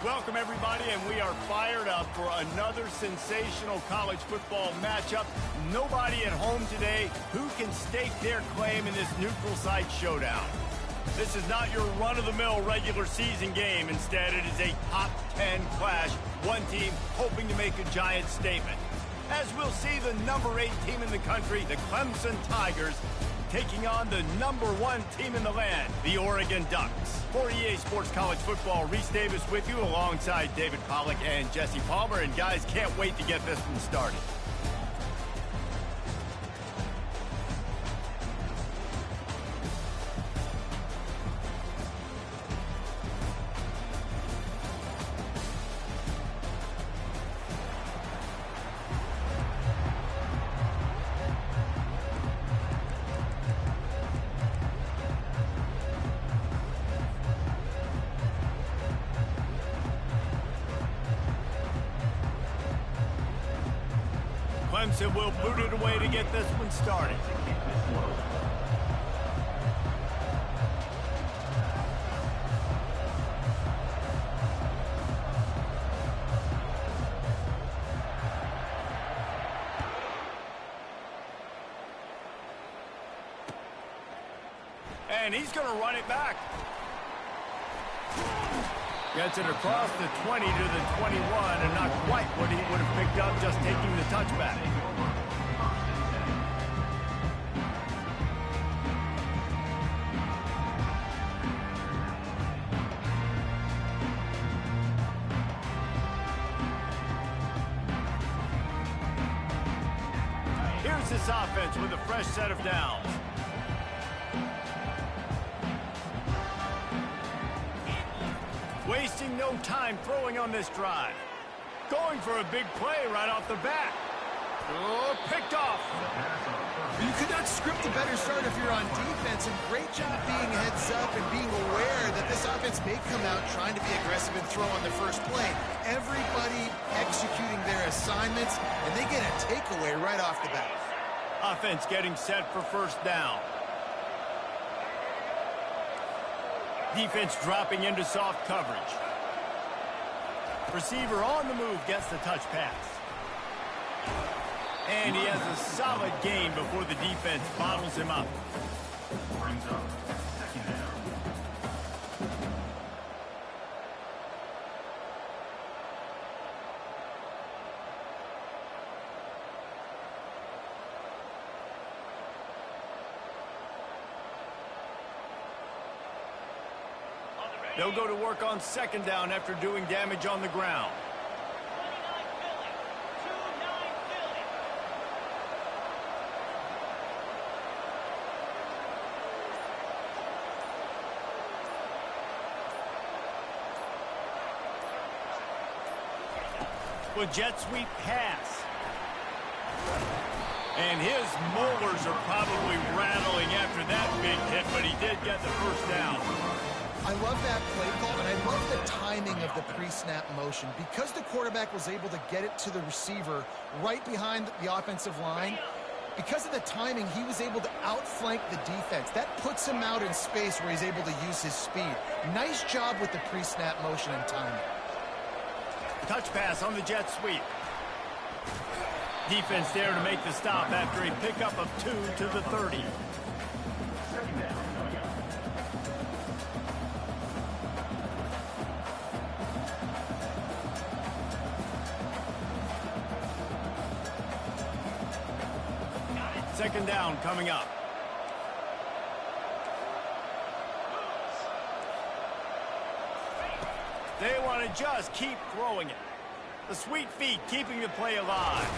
Welcome, everybody, and we are fired up for another sensational college football matchup. Nobody at home today who can stake their claim in this neutral site showdown. This is not your run-of-the-mill regular season game. Instead, it is a top 10 clash, one team hoping to make a giant statement. As we'll see, the number 8 team in the country, the Clemson Tigers, taking on the number 1 team in the land, the Oregon Ducks. For EA Sports College Football, Reese Davis with you alongside David Pollack and Jesse Palmer. And guys, can't wait to get this one started. Clemson will boot it away to get this one started. And he's going to run it back. Gets it across the 20 to the 21, and not quite what he would have picked up just taking the touchback. Here's this offense with a fresh set of downs. Wasting no time throwing on this drive. Going for a big play right off the bat. Oh, picked off. You could not script a better start if you're on defense, and great job being heads up and being aware that this offense may come out trying to be aggressive and throw on the first play. Everybody executing their assignments, and they get a takeaway right off the bat. Offense getting set for first down. Defense dropping into soft coverage. Receiver on the move gets the touch pass. And he has a solid gain before the defense bottles him up. Brings up second down. They'll go to work on second down after doing damage on the ground. With jet sweep pass. And his molars are probably rattling after that big hit, but he did get the first down. I love that play call, and I love the timing of the pre-snap motion. Because the quarterback was able to get it to the receiver right behind the offensive line, because of the timing, he was able to outflank the defense. That puts him out in space where he's able to use his speed. Nice job with the pre-snap motion and timing. Touch pass on the jet sweep. Defense there to make the stop after a pickup of 2 to the 30. Second down. Second down coming up. They want to just keep throwing it. The sweet feet keeping the play alive.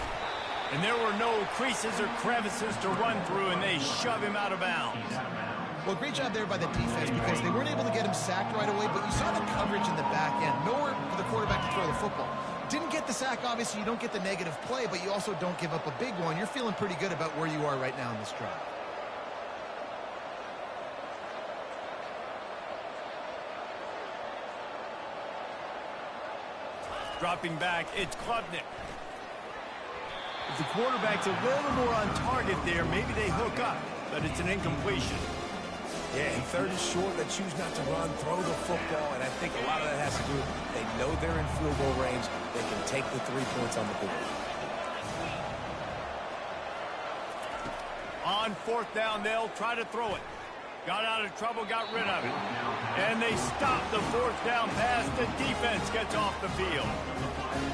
And there were no creases or crevices to run through, and they shove him out of bounds. Well, great job there by the defense because they weren't able to get him sacked right away, but you saw the coverage in the back end. Nowhere for the quarterback to throw the football. Didn't get the sack, obviously. You don't get the negative play, but you also don't give up a big one. You're feeling pretty good about where you are right now in this drive. Dropping back, it's Klubnik. If the quarterback's a little more on target there, maybe they hook up, but it's an incompletion. Yeah, and third and short, they choose not to run, throw the football, and I think a lot of that has to do with they know they're in field goal range. They can take the 3 points on the board. On fourth down, they'll try to throw it. Got out of trouble, got rid of it. And they stop the fourth down pass. The defense gets off the field.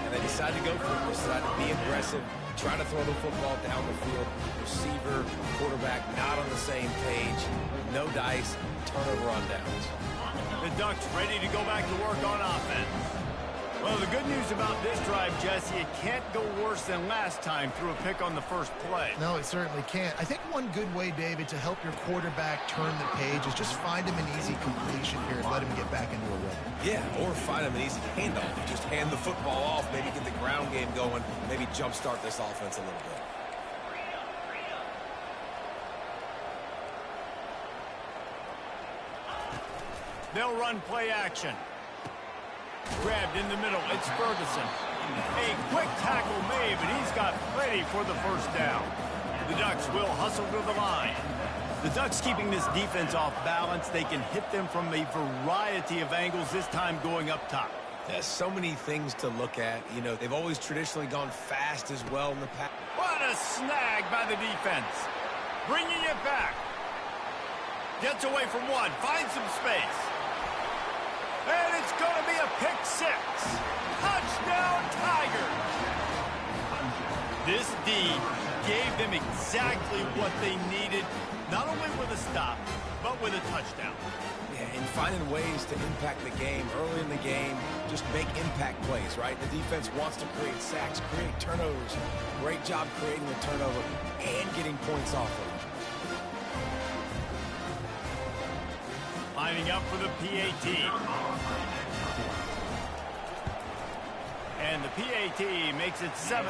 And they decide to go for it. They decide to be aggressive, try to throw the football down the field. Receiver, quarterback, not on the same page. No dice, turnover on downs. The Ducks ready to go back to work on offense. Well, the good news about this drive, Jesse, it can't go worse than last time through a pick on the first play. No, it certainly can't. I think one good way, David, to help your quarterback turn the page is just find him an easy completion here and let him get back into a rhythm. Yeah, or find him an easy handoff. Just hand the football off, maybe get the ground game going, maybe jumpstart this offense a little bit. They'll run play action. Grabbed in the middle. It's Ferguson. A quick tackle made, but he's got plenty for the first down. The Ducks will hustle to the line. The Ducks keeping this defense off balance. They can hit them from a variety of angles, this time going up top. There's so many things to look at. You know, they've always traditionally gone fast as well in the past. What a snag by the defense. Bringing it back. Gets away from one. Finds some space. And it's going to be a pick six. Touchdown, Tigers. This D gave them exactly what they needed, not only with a stop, but with a touchdown. Yeah, and finding ways to impact the game early in the game, just make impact plays, right? The defense wants to create sacks, create turnovers. Great job creating the turnover and getting points off of it. Lining up for the PAT. And the PAT makes it 7-0.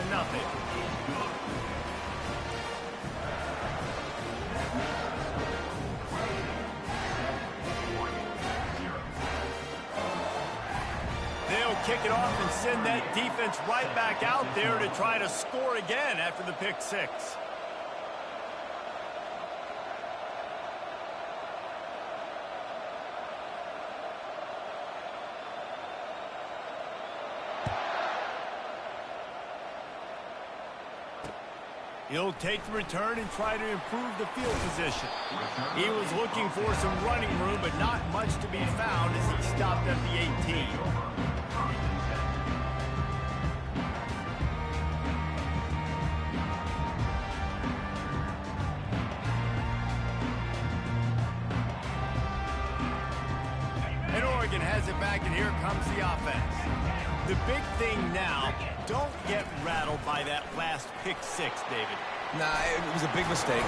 They'll kick it off and send that defense right back out there to try to score again after the pick six. He'll take the return and try to improve the field position. He was looking for some running room, but not much to be found as he stopped at the 18. And Oregon has it back, and here comes the offense. The big thing now, don't get rattled by that last pick six, David. Nah, it was a big mistake.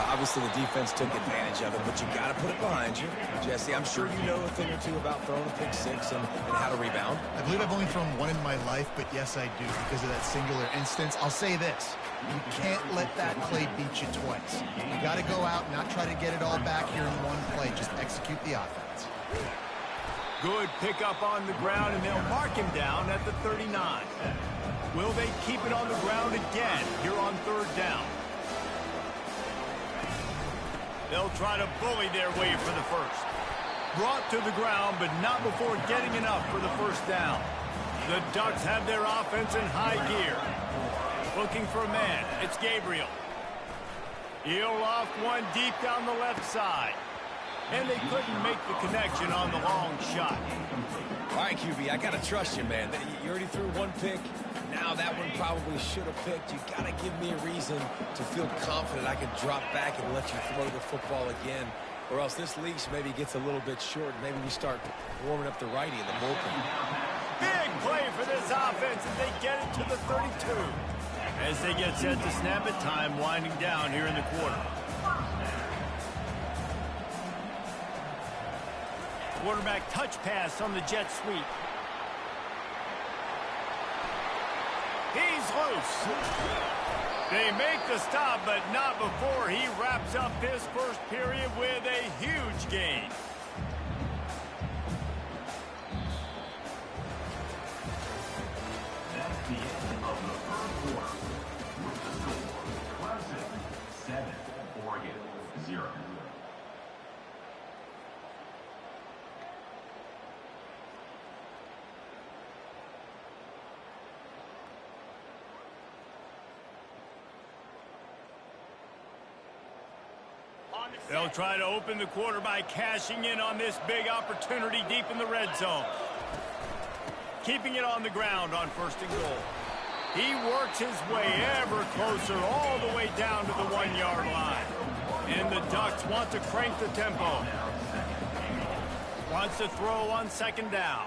Obviously, the defense took advantage of it, but you got to put it behind you. Jesse, I'm sure you know a thing or two about throwing a pick six and how to rebound. I believe I've only thrown one in my life, but yes, I do because of that singular instance. I'll say this. You can't let that play beat you twice. You got to go out and not try to get it all back here in one play. Just execute the offense. Good pickup on the ground, and they'll mark him down at the 39. Will they keep it on the ground again here on third down? They'll try to bully their way for the first. Brought to the ground, but not before getting enough for the first down. The Ducks have their offense in high gear. Looking for a man. It's Gabriel. He'll loft one deep down the left side. And they couldn't make the connection on the long shot. All right, QB, I got to trust you, man. You already threw one pick. Now that one probably should have picked. You got to give me a reason to feel confident I can drop back and let you throw the football again. Or else this leash maybe gets a little bit short. Maybe we start warming up the righty in the bullpen. Big play for this offense as they get it to the 32. As they get set to snap it, time winding down here in the quarter. Quarterback touch pass on the jet sweep. He's loose. They make the stop, but not before he wraps up his first period with a huge gain. That's the end of the first quarter. With the score, 7, Oregon 0. They'll try to open the quarter by cashing in on this big opportunity deep in the red zone. Keeping it on the ground on 1st and goal. He works his way ever closer all the way down to the 1-yard line. And the Ducks want to crank the tempo. Wants to throw on 2nd down.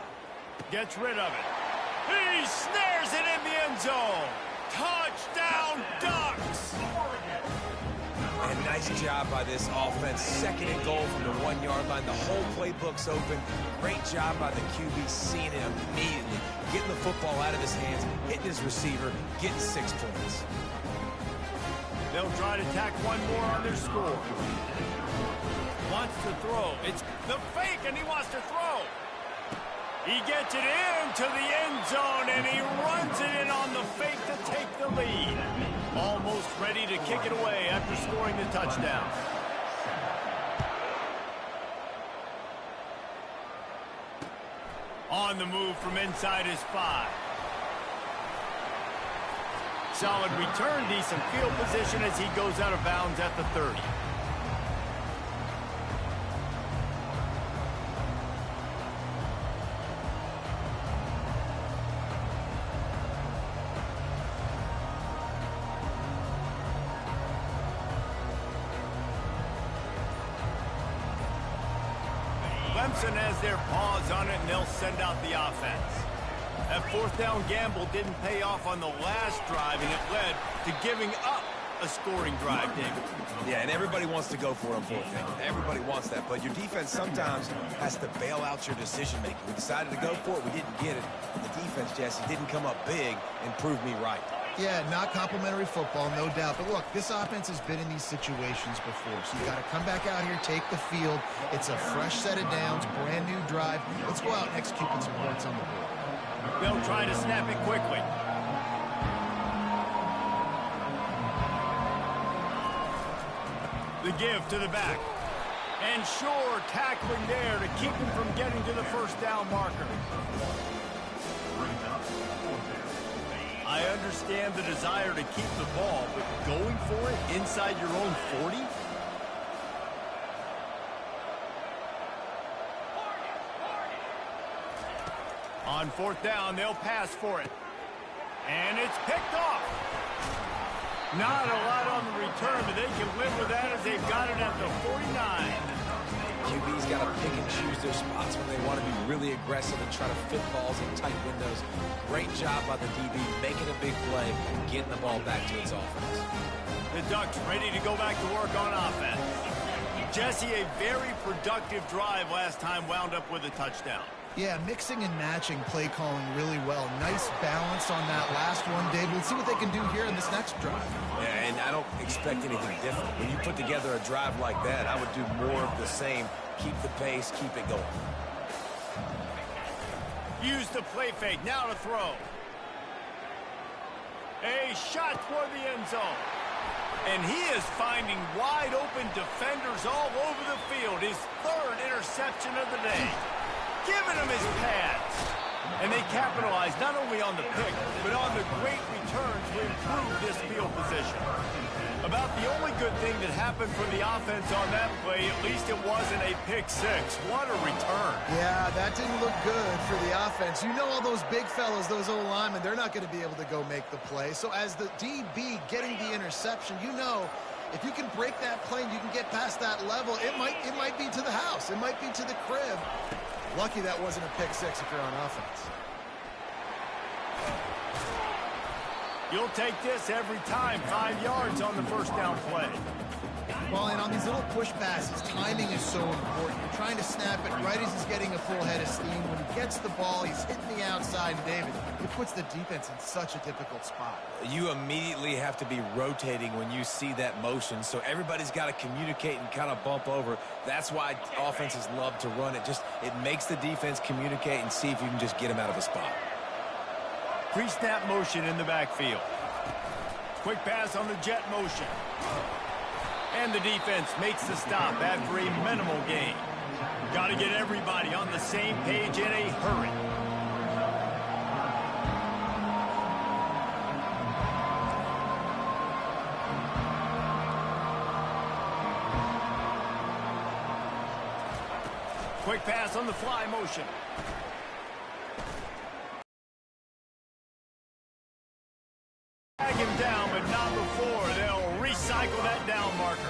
Gets rid of it. He snares it in the end zone. Touchdown, Ducks! And nice job by this offense. 2nd and goal from the 1-yard line. The whole playbook's open. Great job by the QB, seeing it immediately. Getting the football out of his hands, hitting his receiver, getting 6 points. They'll try to tack one more on their score. Wants to throw. It's the fake, and he wants to throw. He gets it into the end zone, and he runs it in on the fake to take the lead. Almost ready to kick it away after scoring the touchdown. On the move from inside his 5. Solid return, decent field position as he goes out of bounds at the 30. Clemson has their paws on it, and they'll send out the offense. That 4th down gamble didn't pay off on the last drive, and it led to giving up a scoring drive, David. Yeah, and everybody wants to go for it on 4th down. Everybody wants that, but your defense sometimes has to bail out your decision-making. We decided to go for it. We didn't get it. The defense, Jesse, didn't come up big and prove me right. Yeah, not complimentary football, no doubt. But look, this offense has been in these situations before. So you got to come back out here, take the field. It's a fresh set of downs, brand new drive. Let's go out and execute with some points on the board. They'll try to snap it quickly. The give to the back. And Shore tackling there to keep him from getting to the 1st down marker. I understand the desire to keep the ball, but going for it inside your own 40? On 4th down, they'll pass for it. And it's picked off. Not a lot on the return, but they can live with that as they've got it at the 49. QB's got to pick and choose their spots when they want to be really aggressive and try to fit balls in tight windows. Great job by the DB, making a big play, getting the ball back to its offense. The Ducks ready to go back to work on offense. Jesse, a very productive drive last time, wound up with a touchdown. Yeah, mixing and matching play calling really well. Nice balance on that last one, Dave. Let's see what they can do here in this next drive. Yeah, and I don't expect anything different. When you put together a drive like that, I would do more of the same. Keep the pace, keep it going. Use the play fake, now to throw. A shot toward the end zone. And he is finding wide open defenders all over the field. His 3rd interception of the day. Giving him his pads. And they capitalize not only on the pick, but on the great returns to improve this field position. About the only good thing that happened for the offense on that play, at least it wasn't a pick 6. What a return. Yeah, that didn't look good for the offense. You know all those big fellas, those O-linemen, they're not going to be able to go make the play. So as the DB getting the interception, you know if you can break that plane, you can get past that level, it might be to the house. It might be to the crib. Lucky that wasn't a pick 6 if you're on offense. You'll take this every time. 5 yards on the 1st down play. Well, and on these little push passes, timing is so important. You're trying to snap it right as he's getting a full head of steam. When he gets the ball, he's hitting the outside. And David, it puts the defense in such a difficult spot. You immediately have to be rotating when you see that motion, so everybody's got to communicate and kind of bump over. That's why offenses love to run it. It makes the defense communicate and see if you can just get him out of a spot. Pre-snap motion in the backfield. Quick pass on the jet motion. And the defense makes the stop after a minimal gain. Got to get everybody on the same page in a hurry. Quick pass on the fly motion. Tag him down, but not before. They'll recycle that down marker.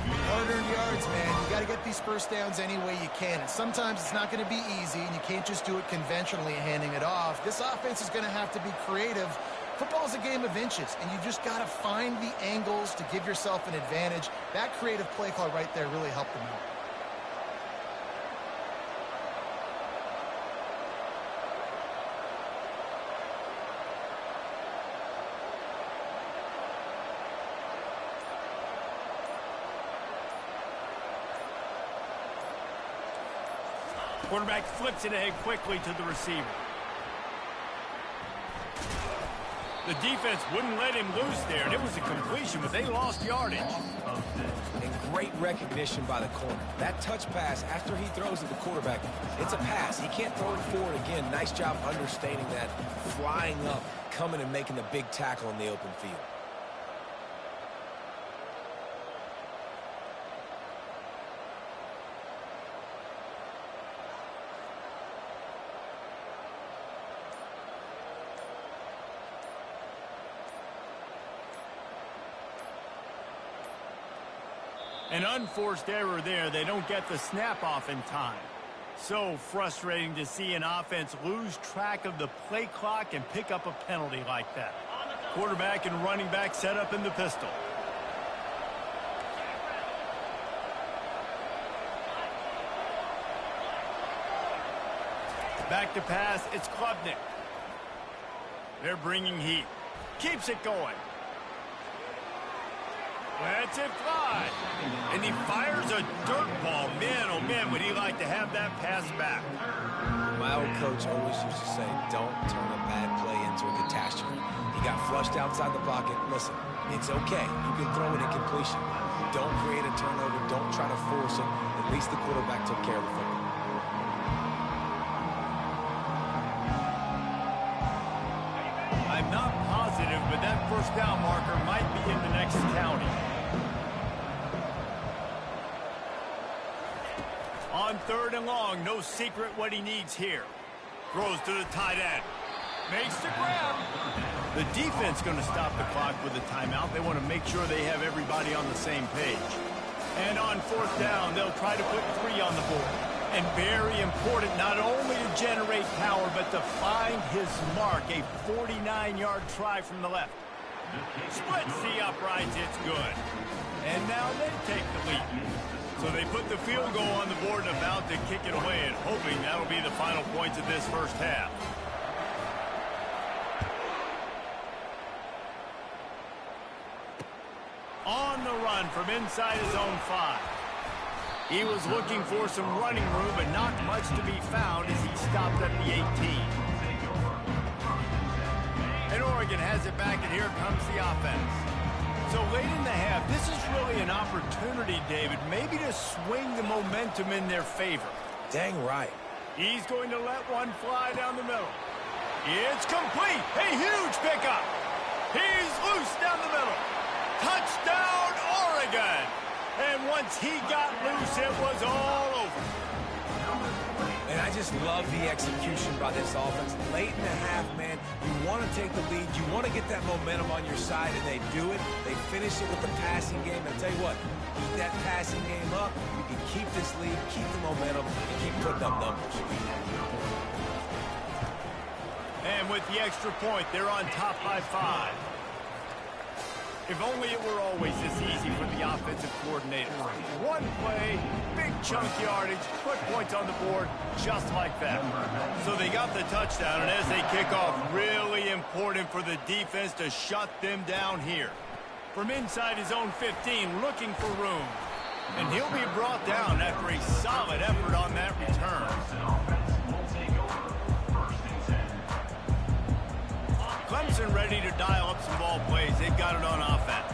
Hard-earned yards, man. You got to get these first downs any way you can. And sometimes it's not going to be easy, and you can't just do it conventionally handing it off. This offense is going to have to be creative. Football is a game of inches, and you just got to find the angles to give yourself an advantage. That creative play call right there really helped them out. Quarterback flips it ahead quickly to the receiver. The defense wouldn't let him loose there, and it was a completion, but they lost yardage. And great recognition by the corner. That touch pass, after he throws it to the quarterback, it's a pass. He can't throw it forward again. Nice job understanding that, flying up, coming and making the big tackle in the open field. An unforced error there. They don't get the snap off in time. So frustrating to see an offense lose track of the play clock and pick up a penalty like that. Quarterback and running back set up in the pistol. Back to pass. It's Klubnik. They're bringing heat. Keeps it going. Lets it fly. And he fires a dirt ball. Man, oh man, would he like to have that pass back. My old coach always used to say, don't turn a bad play into a catastrophe. He got flushed outside the pocket. Listen, it's okay. You can throw an incompletion. Don't create a turnover. Don't try to force it. At least the quarterback took care of the football. I'm not positive, but that first down marker might be in the next county. On 3rd and long, no secret what he needs here. Throws to the tight end. Makes the grab. The defense going to stop the clock with a timeout. They want to make sure they have everybody on the same page. And on 4th down, they'll try to put 3 on the board. And very important, not only to generate power, but to find his mark. A 49-yard try from the left. Splits the uprights, it's good. And now they take the lead. So they put the field goal on the board and about to kick it away, and hoping that'll be the final points of this first half. On the run from inside his own 5. He was looking for some running room, but not much to be found as he stopped at the 18. And Oregon has it back, and here comes the offense. So late in the half, this is really an opportunity, David, maybe to swing the momentum in their favor. Dang right. He's going to let one fly down the middle. It's complete. A huge pickup. He's loose down the middle. Touchdown, Oregon. And once he got loose, it was all over. And I just love the execution by this offense. Late in the half, man, you want to take the lead. You want to get that momentum on your side, and they do it. They finish it with the passing game. I'll tell you what, keep that passing game up. You can keep this lead, keep the momentum, and keep putting up numbers. And with the extra point, they're on top by 5. If only it were always this easy for the offensive coordinator. One play, big chunk yardage, put points on the board, just like that. So they got the touchdown, and as they kick off, really important for the defense to shut them down here. From inside his own 15, looking for room. And he'll be brought down after a solid effort on that return. Clemson ready to dial up some ball plays. They've got it on offense.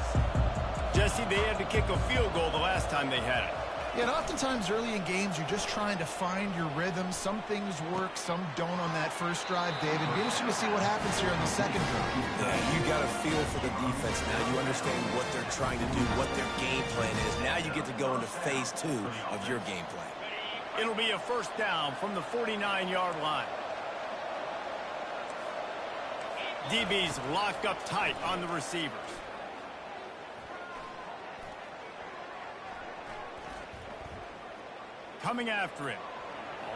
Jesse, they had to kick a field goal the last time they had it. Yeah, and oftentimes early in games, you're just trying to find your rhythm. Some things work, some don't on that first drive, David. Be interesting to see what happens here in the second drive. Yeah, you got a feel for the defense now. You understand what they're trying to do, what their game plan is. Now you get to go into phase 2 of your game plan. It'll be a first down from the 49-yard line. DB's locked up tight on the receivers. Coming after him.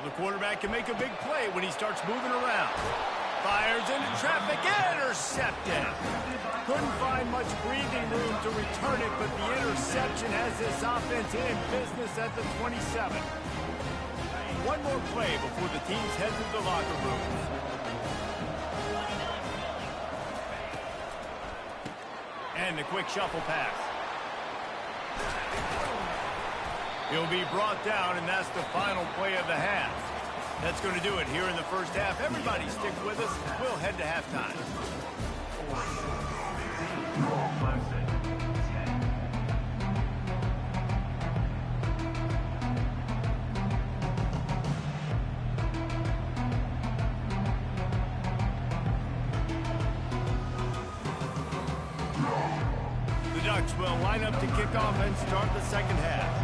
The quarterback can make a big play when he starts moving around. Fires into traffic, intercepted. Couldn't find much breathing room to return it, but the interception has this offense in business at the 27. One more play before the teams head to the locker rooms. And a quick shuffle pass. He'll be brought down, and that's the final play of the half. That's going to do it here in the first half. Everybody stick with us. We'll head to halftime. The Ducks will line up to kick off and start the second half.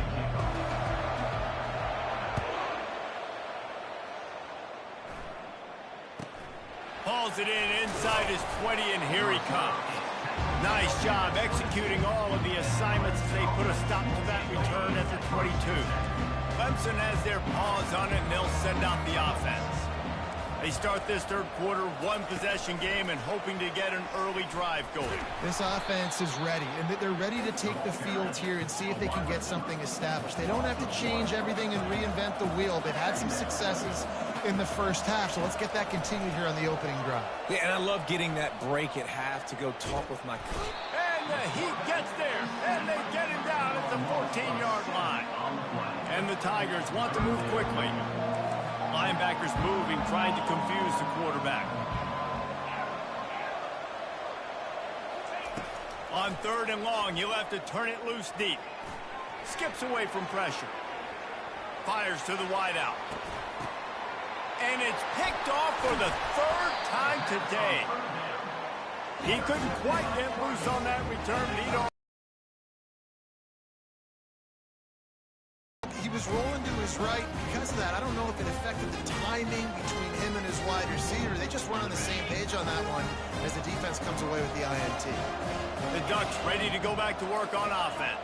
Hauls it in inside his 20, and here he comes. Nice job executing all of the assignments as they put a stop to that return at the 22. Clemson has their paws on it, and they'll send out the offense. They start this third quarter, one-possession game, and hoping to get an early drive going. This offense is ready, and they're ready to take the field here and see if they can get something established. They don't have to change everything and reinvent the wheel. They've had some successes in the first half, so let's get that continued here on the opening drive. Yeah, and I love getting that break at half to go talk with my coach. And the Heat gets there, and they get him down at the 14-yard line. And the Tigers want to move quickly. Linebackers moving, trying to confuse the quarterback. On 3rd and long, he'll have to turn it loose deep. Skips away from pressure. Fires to the wideout. And it's picked off for the 3rd time today. He couldn't quite get loose on that return, but he don't. He was rolling to his right. Because of that, I don't know if it affected the timing between him and his wide receiver. They just weren't on the same page on that one as the defense comes away with the INT. The Ducks ready to go back to work on offense.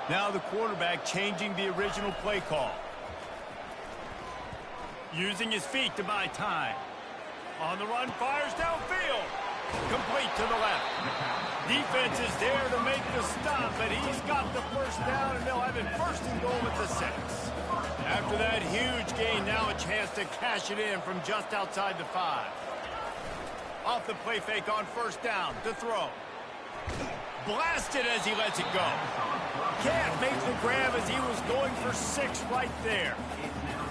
Now the quarterback changing the original play call. Using his feet to buy time. On the run, fires downfield. Complete to the left. Defense is there to make the stop, but he's got the first down, and they'll have it 1st and goal at the 6. After that huge gain, now a chance to cash it in from just outside the 5. Off the play fake on 1st down to throw. Blasted as he lets it go. Can't make the grab as he was going for 6 right there.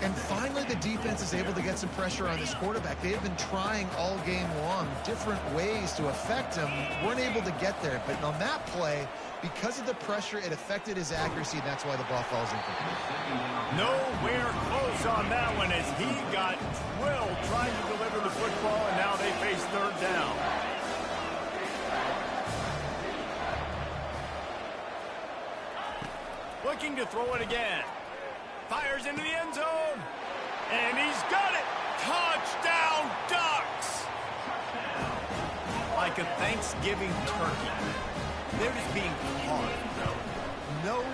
And finally, the defense is able to get some pressure on this quarterback. They have been trying all game long different ways to affect him. Weren't able to get there. But on that play, because of the pressure, it affected his accuracy, and that's why the ball falls incomplete. Nowhere close on that one as he got drilled trying to deliver the football, and now they face 3rd down. Looking to throw it again. Fires into the end zone. And he's got it. Touchdown, Ducks. Like a Thanksgiving turkey. They're just being carved. No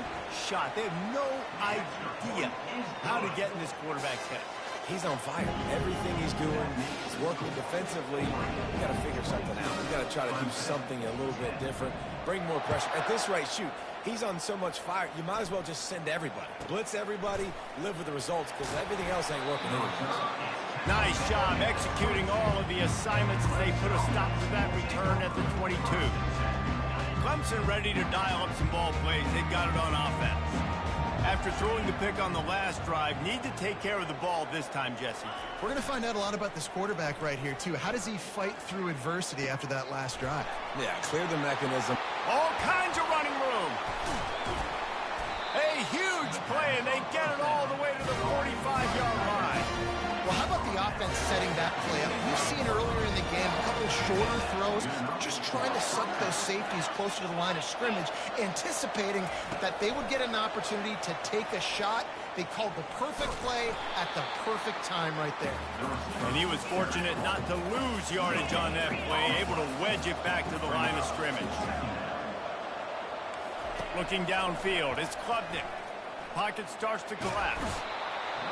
shot. They have no idea how to get in this quarterback's head. He's on fire. Everything he's doing, he's working defensively. We've got to figure something out. We've got to try to do something a little bit different. Bring more pressure. At this rate, shoot. He's on so much fire, you might as well just send everybody. Blitz everybody, live with the results, because everything else ain't working anymore. Nice job executing all of the assignments as they put a stop to that return at the 22. Clemson ready to dial up some ball plays. They've got it on offense. After throwing the pick on the last drive, need to take care of the ball this time, Jesse. We're going to find out a lot about this quarterback right here, too. How does he fight through adversity after that last drive? Yeah, clear the mechanism. All kinds of running room. A huge play, and they get it all the way to the 45-yard line. Well, how about the offense setting that play up? We've seen earlier in the game a couple shorter throws, just trying to suck those safeties closer to the line of scrimmage, anticipating that they would get an opportunity to take a shot. They called the perfect play at the perfect time right there. And he was fortunate not to lose yardage on that play, able to wedge it back to the line of scrimmage. Looking downfield, it's Klubnik. Pocket starts to collapse.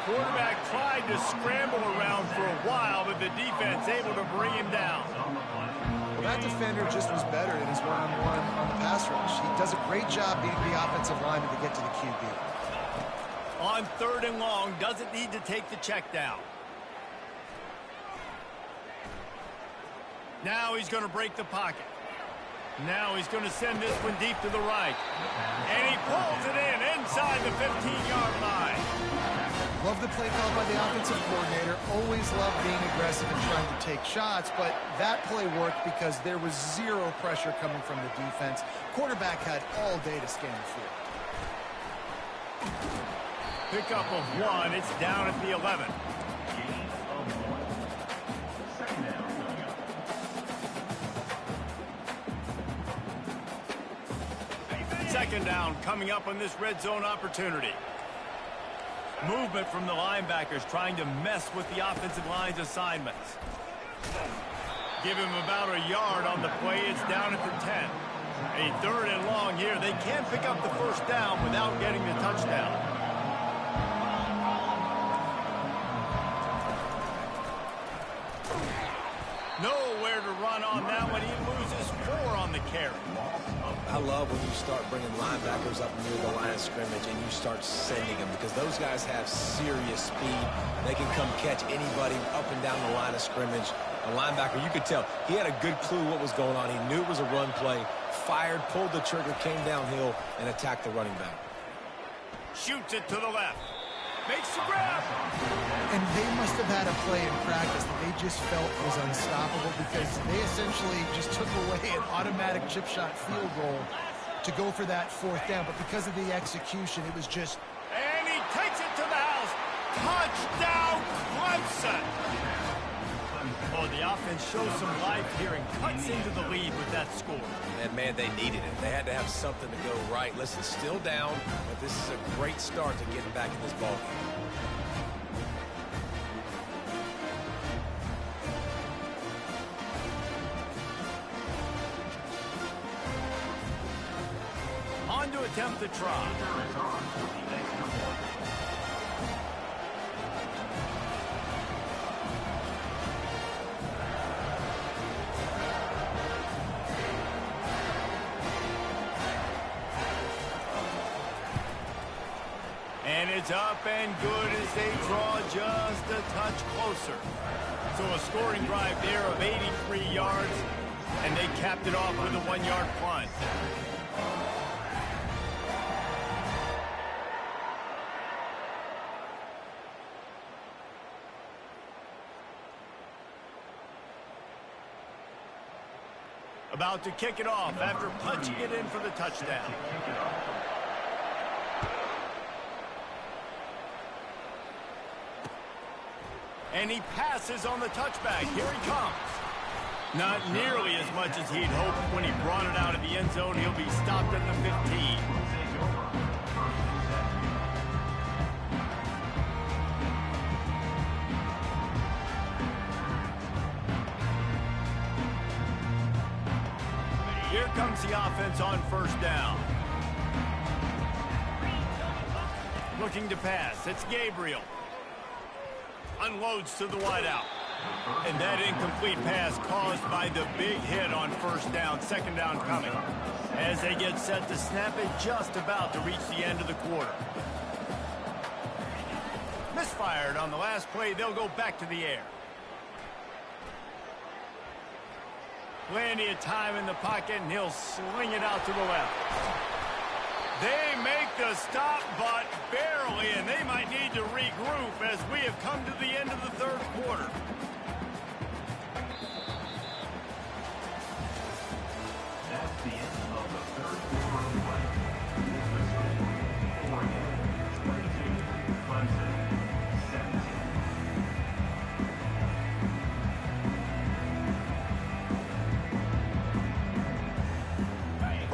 Quarterback tried to scramble around for a while, but the defense able to bring him down. Well, that defender just was better in his one-on-one on the pass rush. He does a great job being the offensive lineman to get to the QB. On 3rd and long, doesn't need to take the check down. Now he's going to break the pocket. Now he's going to send this one deep to the right. And he pulls it in inside the 15-yard line. Love the play call by the offensive coordinator. Always love being aggressive and trying to take shots, but that play worked because there was zero pressure coming from the defense. Quarterback had all day to scan the field. Pickup of 1. It's down at the 11. Second down coming up on this red zone opportunity. Movement from the linebackers trying to mess with the offensive line's assignments. Give him about a yard on the play. It's down at the 10. A 3rd and long here. They can't pick up the first down without getting the touchdown. Nowhere to run on that one. He loses 4 on the carry. I love when you start bringing linebackers up near the line of scrimmage and you start sending them, because those guys have serious speed. They can come catch anybody up and down the line of scrimmage. A linebacker, you could tell, he had a good clue what was going on. He knew it was a run play, fired, pulled the trigger, came downhill, and attacked the running back. Shoots it to the left. Makes the grab. And they must have had a play in practice that they just felt was unstoppable, because they essentially just took away an automatic chip shot field goal to go for that 4th down. But because of the execution, it was just... And he takes it to the house. Touchdown, Clemson. Oh, the offense shows some life here and cuts into the lead with that score. And, man, they needed it. They had to have something to go right. Listen, still down, but this is a great start to getting back in this ballgame. On to attempt the try. And it's up and good as they draw just a touch closer. So a scoring drive there of 83 yards, and they capped it off with a 1-yard punt. About to kick it off after punching it in for the touchdown. And he passes on the touchback. Here he comes. Not nearly as much as he'd hoped when he brought it out of the end zone. He'll be stopped at the 15. Here comes the offense on 1st down. Looking to pass. It's Gabriel. Unloads to the wideout. And that incomplete pass caused by the big hit on 1st down. 2nd down coming. As they get set to snap it, just about to reach the end of the quarter. Misfired on the last play. They'll go back to the air. Plenty of time in the pocket, and he'll sling it out to the left. They make the stop, but barely, and they might need to regroup as we have come to the end of the 3rd quarter. That's the end of the 3rd quarter of play. Oregon 22, Clemson 17.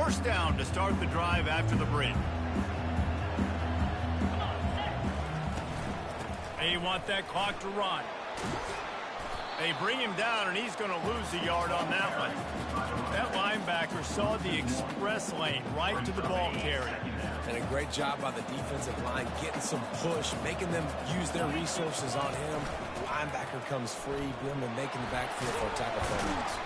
First down to start the drive after the break. They want that clock to run. They bring him down, and he's going to lose a yard on that one. That linebacker saw the express lane right to the ball carrier. And a great job by the defensive line, getting some push, making them use their resources on him. Linebacker comes free, him and making the backfield for a tackle for him.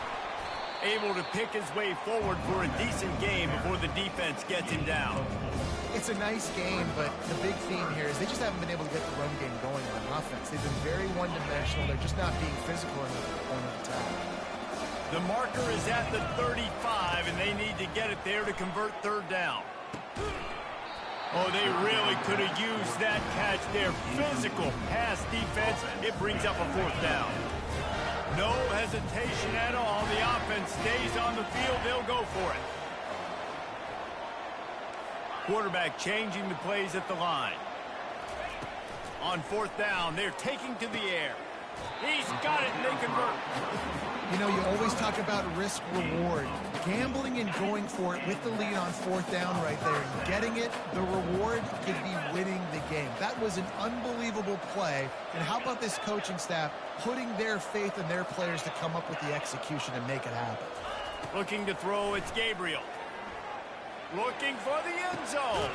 Able to pick his way forward for a decent game before the defense gets him down. It's a nice game, but the big theme here is they just haven't been able to get the run game going on offense. They've been very one-dimensional. They're just not being physical enough at the point of attack. The marker is at the 35, and they need to get it there to convert third down. Oh, they really could have used that catch there. Physical pass defense. It brings up a fourth down. No hesitation at all. The offense stays on the field. They'll go for it. Quarterback changing the plays at the line. On fourth down, they're taking to the air. He's got it, and they convert. You know, you always talk about risk-reward. Gambling and going for it with the lead on fourth down right there. And getting it, the reward could be winning the game. That was an unbelievable play. And how about this coaching staff putting their faith in their players to come up with the execution and make it happen? Looking to throw, it's Gabriel. Looking for the end zone.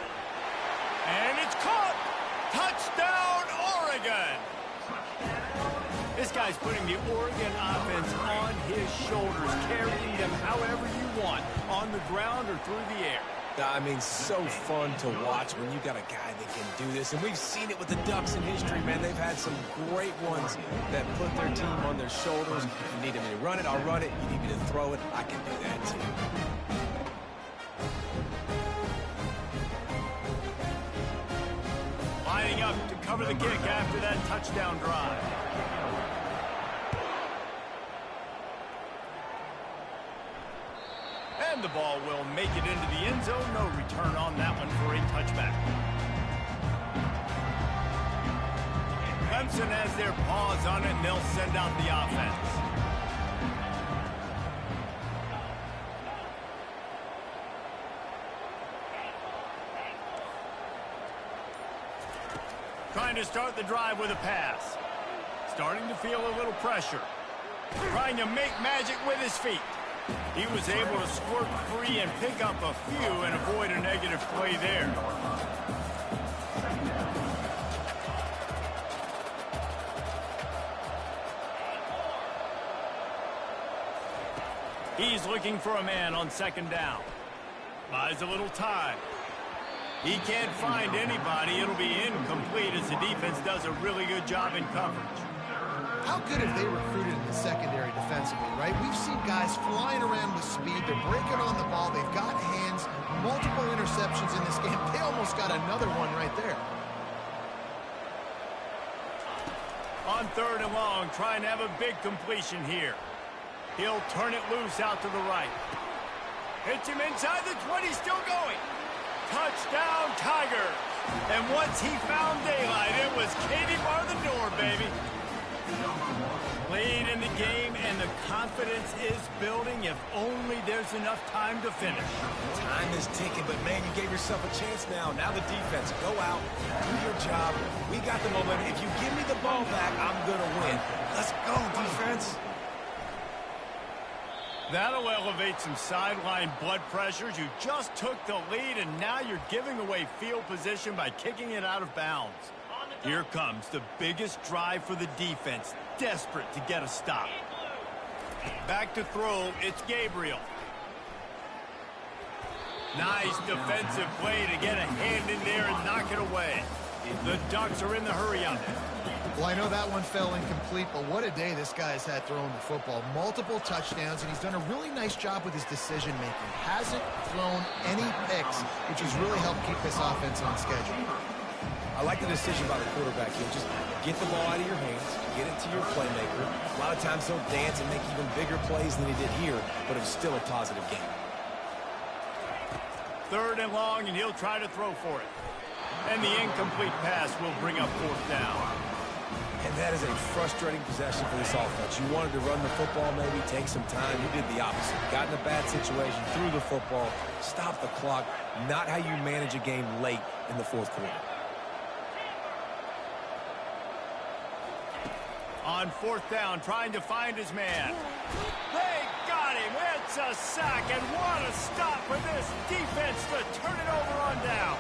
And it's caught. Touchdown, Oregon. This guy's putting the Oregon offense on his shoulders, carrying them however you want, on the ground or through the air. I mean, so fun to watch when you got a guy that can do this. And we've seen it with the Ducks in history, man. They've had some great ones that put their team on their shoulders. If you need me to run it, I'll run it. You need me to throw it, I can do that too. Lining up to cover the kick after that touchdown drive. And the ball will make it into the end zone. No return on that one for a touchback. Clemson has their paws on it, and they'll send out the offense. Trying to start the drive with a pass. Starting to feel a little pressure. Trying to make magic with his feet. He was able to squirt free and pick up a few and avoid a negative play there. He's looking for a man on second down. Buys a little time. He can't find anybody. It'll be incomplete as the defense does a really good job in coverage. How good have they recruited in the secondary defensively, right? We've seen guys flying around with speed. They're breaking on the ball. They've got hands. Multiple interceptions in this game. They almost got another one right there. On third and long, trying to have a big completion here. He'll turn it loose out to the right. Hits him inside the 20, still going. Touchdown, Tigers. And once he found daylight, it was Katie bar the door, baby. Late in the game, and the confidence is building. If only there's enough time to finish. Time is ticking, but man, you gave yourself a chance now. Now the defense, go out, do your job. We got the momentum. If you give me the ball back, I'm going to win. Let's go, defense. That'll elevate some sideline blood pressures. You just took the lead, and now you're giving away field position by kicking it out of bounds. Here comes the biggest drive for the defense, desperate to get a stop. Back to throw, it's Gabriel. Nice defensive play to get a hand in there and knock it away. The Ducks are in the hurry-up. Well, I know that one fell incomplete, but what a day this guy's had throwing the football. Multiple touchdowns, and he's done a really nice job with his decision-making. Hasn't thrown any picks, which has really helped keep this offense on schedule. I like the decision by the quarterback here. Just get the ball out of your hands, get it to your playmaker. A lot of times he'll dance and make even bigger plays than he did here, but it's still a positive game. Third and long, and he'll try to throw for it. And the incomplete pass will bring up fourth down. And that is a frustrating possession for this offense. You wanted to run the football, maybe take some time. You did the opposite. Got in a bad situation, threw the football, stopped the clock. Not how you manage a game late in the fourth quarter. On fourth down, trying to find his man. They got him. It's a sack, and what a stop for this defense to turn it over on down.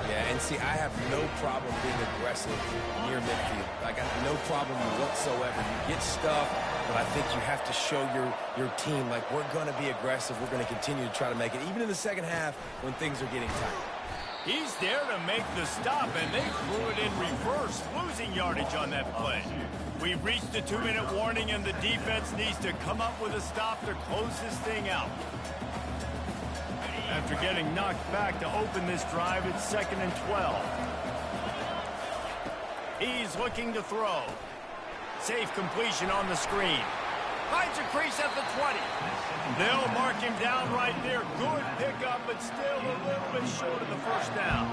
Yeah, and see, I have no problem being aggressive near midfield. I got no problem whatsoever. You get stuff, but I think you have to show your team, like, we're going to be aggressive. We're going to continue to try to make it, even in the second half when things are getting tight. He's there to make the stop, and they threw it in reverse, losing yardage on that play. We've reached the 2-minute warning, and the defense needs to come up with a stop to close this thing out. After getting knocked back to open this drive, it's 2nd and 12. He's looking to throw. Safe completion on the screen. Finds a crease at the 20. They'll mark him down right there. Good pickup, but still a little bit short of the first down.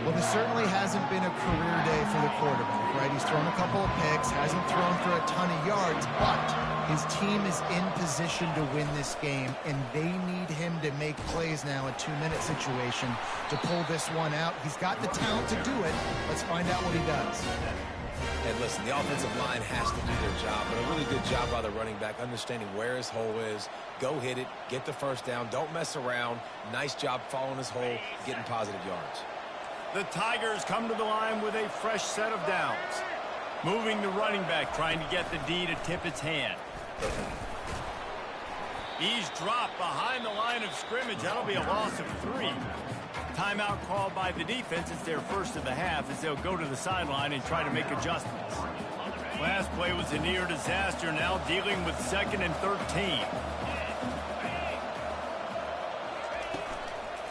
Well, this certainly hasn't been a career day for the quarterback, right? He's thrown a couple of picks, hasn't thrown for a ton of yards, but his team is in position to win this game, and they need him to make plays now, a 2-minute situation, to pull this one out. He's got the talent to do it. Let's find out what he does. And listen, the offensive line has to do their job, but a really good job by the running back, understanding where his hole is. Go hit it, get the first down, don't mess around. Nice job following his hole, getting positive yards. The Tigers come to the line with a fresh set of downs. Moving the running back, trying to get the D to tip its hand. He's dropped behind the line of scrimmage. That'll be a loss of 3. Timeout called by the defense. It's their first of the half as they'll go to the sideline and try to make adjustments. Last play was a near disaster, now dealing with 2nd and 13.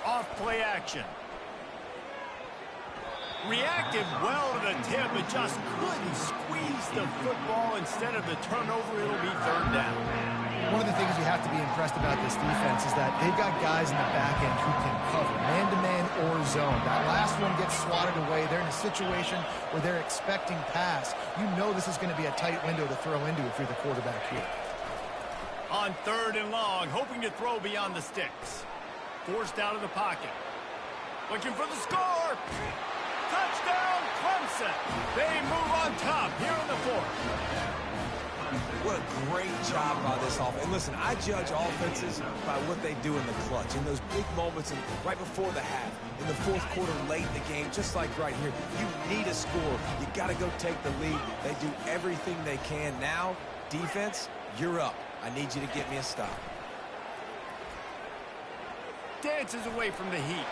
Off play action. Reacted well to the tip, but just couldn't squeeze the football. Instead of the turnover, it'll be 3rd down. One of the things you have to be impressed about this defense is that they've got guys in the back end who can cover man-to-man or zone. That last one gets swatted away. They're in a situation where they're expecting pass. You know this is going to be a tight window to throw into if you're the quarterback here. On 3rd and long, hoping to throw beyond the sticks. Forced out of the pocket. Looking for the score. Touchdown, Clemson. They move on top here in the 4th. What a great job by this offense. And listen, I judge offenses by what they do in the clutch, in those big moments and right before the half, in the fourth quarter, late in the game, just like right here. You need a score. You got to go take the lead. They do everything they can. Now, defense, you're up. I need you to get me a stop. Dances away from the heat.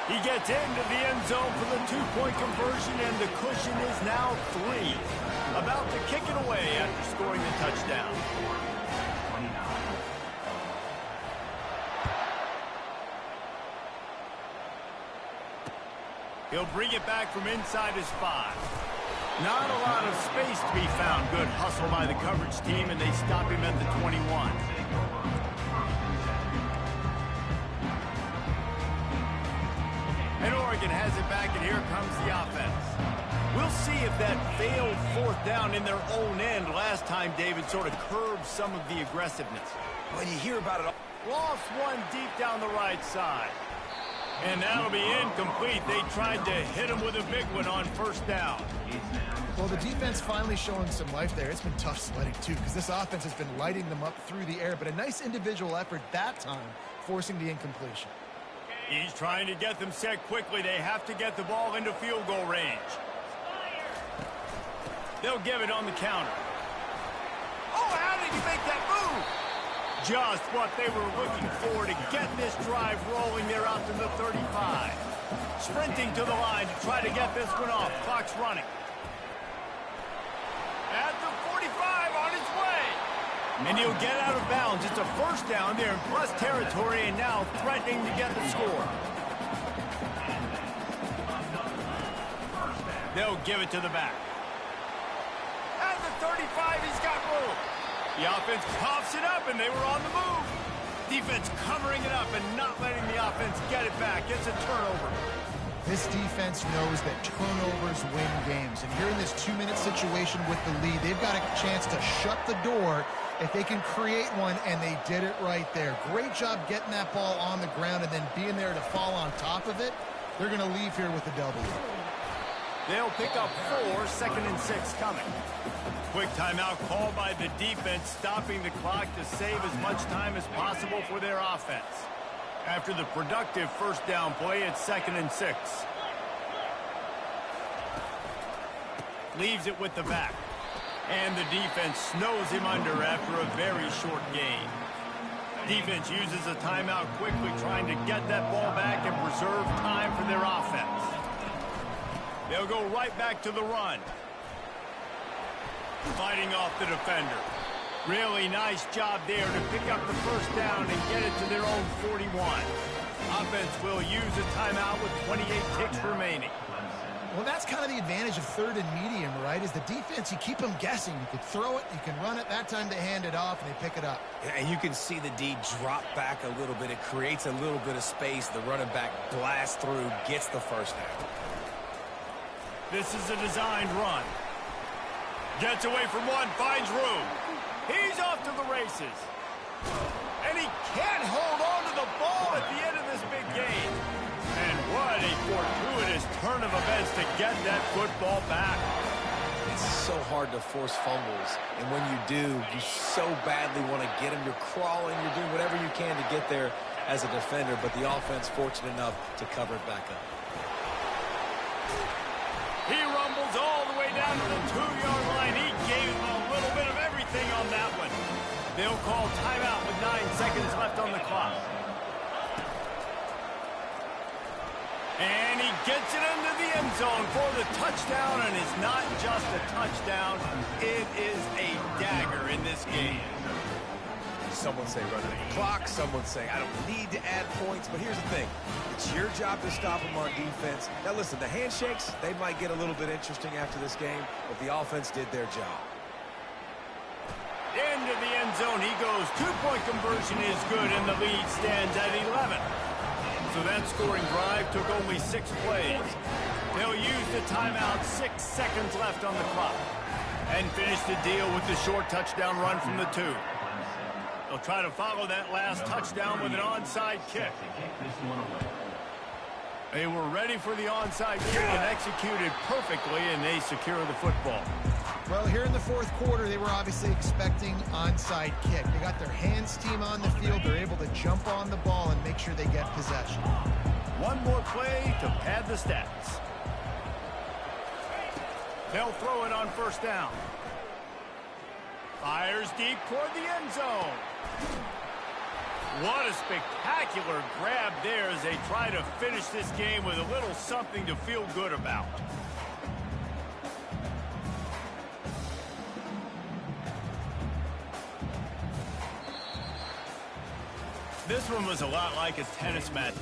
He gets into the end zone for the 2-point conversion, and the cushion is now 3. About to kick it away after scoring the touchdown. He'll bring it back from inside his 5. Not a lot of space to be found. Good hustle by the coverage team, and they stop him at the 21. And Oregon has it back, and here comes the offense. We'll see if that failed 4th down in their own end last time, David, sort of curbed some of the aggressiveness. Well, you hear about it all. Lost one deep down the right side. And that'll be incomplete. They tried to hit him with a big one on 1st down. Well, the defense finally showing some life there. It's been tough sledding, too, because this offense has been lighting them up through the air. But a nice individual effort that time, forcing the incompletion. He's trying to get them set quickly. They have to get the ball into field goal range. They'll give it on the counter. Oh, how did he make that move? Just what they were looking for to get this drive rolling. They're out to the 35. Sprinting to the line to try to get this one off. Clock's running. At the 45, on his way. And he'll get out of bounds. It's a 1st down there in plus territory, and now threatening to get the score. They'll give it to the back. At the 35, he's got room. The offense coughs it up, and they were on the move. Defense covering it up and not letting the offense get it back. It's a turnover. This defense knows that turnovers win games. And here in this 2-minute situation with the lead, they've got a chance to shut the door if they can create one, and they did it right there. Great job getting that ball on the ground and then being there to fall on top of it. They're going to leave here with a W. They'll pick up 4, 2nd and 6 coming. Quick timeout called by the defense, stopping the clock to save as much time as possible for their offense. After the productive first down play, it's 2nd and 6. Leaves it with the back. And the defense snows him under after a very short gain. Defense uses a timeout quickly, trying to get that ball back and preserve time for their offense. They'll go right back to the run. Fighting off the defender. Really nice job there to pick up the first down and get it to their own 41. Offense will use a timeout with 28 ticks remaining. Well, that's kind of the advantage of 3rd and medium, right? Is the defense, you keep them guessing. You can throw it, you can run it. That time they hand it off and they pick it up. Yeah, and you can see the D drop back a little bit. It creates a little bit of space. The running back blasts through, gets the first down. This is a designed run. Gets away from one, finds room. He's off to the races. And he can't hold on to the ball at the end of this big game. And what a fortuitous turn of events to get that football back. It's so hard to force fumbles. And when you do, you so badly want to get them. You're crawling, you're doing whatever you can to get there as a defender, but the offense fortunate enough to cover it back up. He rumbles all the way down to the 2-yard line. He gave him a little bit of everything on that one. They'll call timeout with 9 seconds left on the clock. And he gets it into the end zone for the touchdown, and it's not just a touchdown, it is a dagger in this game. Someone say run the clock, someone say I don't need to add points, but here's the thing. It's your job to stop them on defense. Now listen, the handshakes, they might get a little bit interesting after this game, but the offense did their job. Into the end zone he goes. 2-point conversion is good, and the lead stands at 11. So that scoring drive took only 6 plays. They'll use the timeout, 6 seconds left on the clock. And finish the deal with the short touchdown run from the 2. They'll try to follow that last touchdown with an onside kick. They were ready for the onside kick and executed perfectly, and they secure the football. Well, here in the 4th quarter, they were obviously expecting onside kick. They got their hands team on the field. They're able to jump on the ball and make sure they get possession. One more play to pad the stats. They'll throw it on first down. Fires deep toward the end zone. What a spectacular grab there as they try to finish this game with a little something to feel good about. This one was a lot like a tennis match.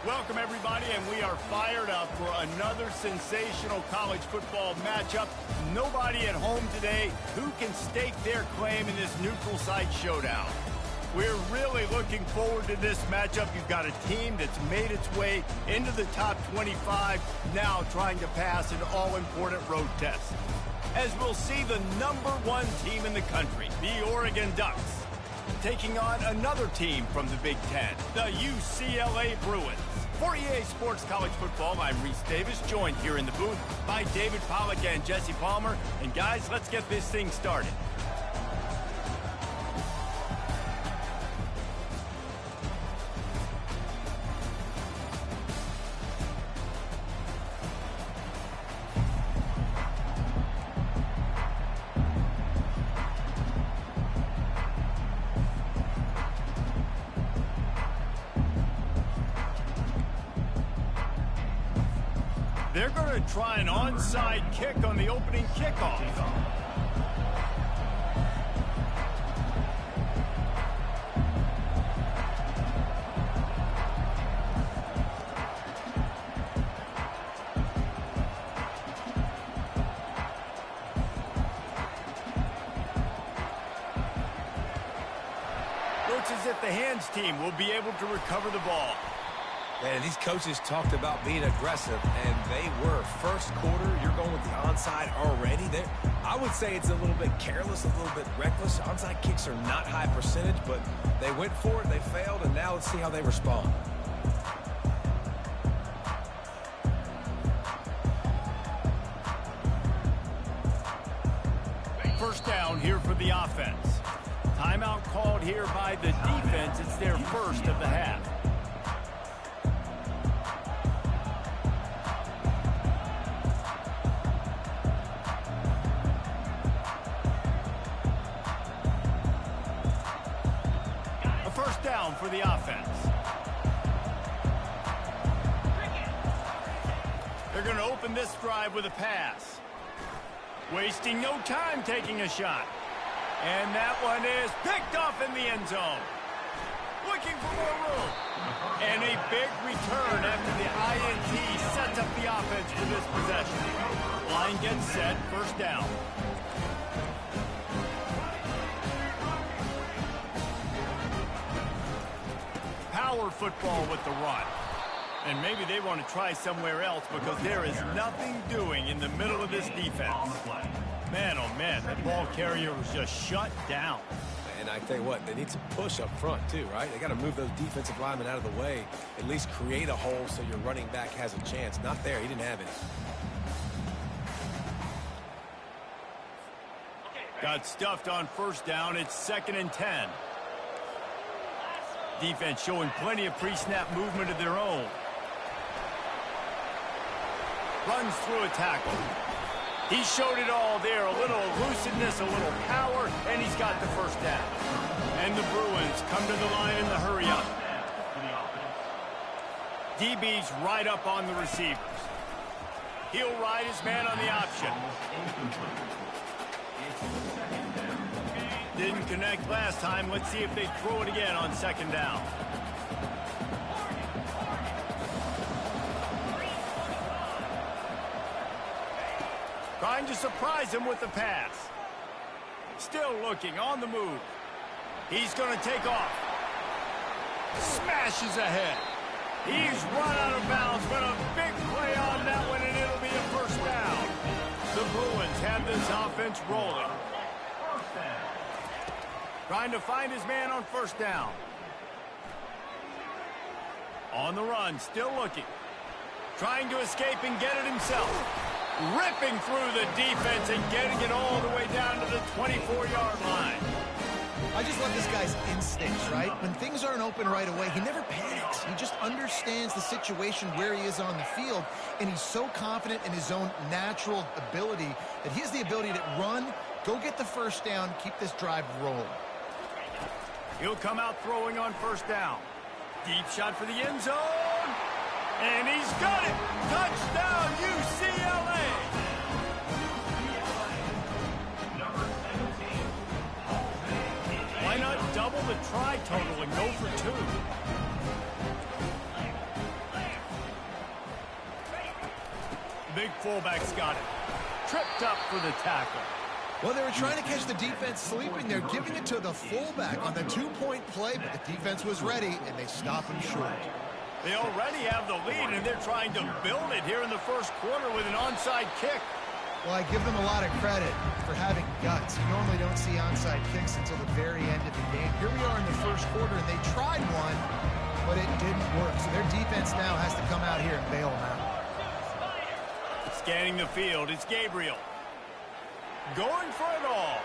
Welcome, everybody, and we are fired up for another sensational college football matchup. Nobody at home today who can stake their claim in this neutral site showdown. We're really looking forward to this matchup. You've got a team that's made its way into the top 25, now trying to pass an all-important road test. As we'll see the #1 team in the country, the Oregon Ducks, taking on another team from the Big Ten, the UCLA Bruins. For EA Sports College Football, I'm Reese Davis, joined here in the booth by David Pollack and Jesse Palmer. And guys, let's get this thing started. They're going to try an onside kick on the opening kickoff. Looks as if the hands team will be able to recover the ball. Man, these coaches talked about being aggressive, and they were. First quarter, you're going with the onside already. I would say it's a little bit careless, a little bit reckless. Onside kicks are not high percentage, but they went for it, they failed, and now let's see how they respond. First down here for the offense. Timeout called here by the defense. It's their first of the half. Down for the offense. They're going to open this drive with a pass. Wasting no time taking a shot. And that one is picked off in the end zone. Looking for more room. And a big return after the INT sets up the offense for this possession. Line gets set, first down. Power football with the run. And maybe they want to try somewhere else because there is nothing doing in the middle of this defense. Man, oh man, that ball carrier was just shut down. And I tell you what, they need some push up front too, right? They got to move those defensive linemen out of the way, at least create a hole so your running back has a chance. Not there, he didn't have it. Got stuffed on first down. It's 2nd and 10. Defense showing plenty of pre-snap movement of their own. Runs through a tackle. He showed it all there. A little elusiveness, a little power, and he's got the first down. And the Bruins come to the line in the hurry up. DB's right up on the receivers. He'll ride his man on the option. Didn't connect last time. Let's see if they throw it again on 2nd down. Trying to surprise him with the pass. Still looking on the move. He's going to take off. Smashes ahead. He's run out of bounds, but a big play on that one, and it'll be a first down. The Bruins have this offense rolling. Trying to find his man on first down. On the run, still looking. Trying to escape and get it himself. Ripping through the defense and getting it all the way down to the 24-yard line. I just love this guy's instincts, right? When things aren't open right away, he never panics. He just understands the situation where he is on the field, and he's so confident in his own natural ability that he has the ability to run, go get the first down, keep this drive rolling. He'll come out throwing on first down. Deep shot for the end zone. And he's got it. Touchdown, UCLA. Why not double the try total and go for 2? big fullback's got it. Tripped up for the tackle. Well, they were trying to catch the defense sleeping. They're giving it to the fullback on the two-point play, but the defense was ready, and they stop him short. They already have the lead, and they're trying to build it here in the first quarter with an onside kick. Well, I give them a lot of credit for having guts. You normally don't see onside kicks until the very end of the game. Here we are in the first quarter, and they tried one, but it didn't work. So their defense now has to come out here and bail them out. Scanning the field, it's Gabriel. Going for it all.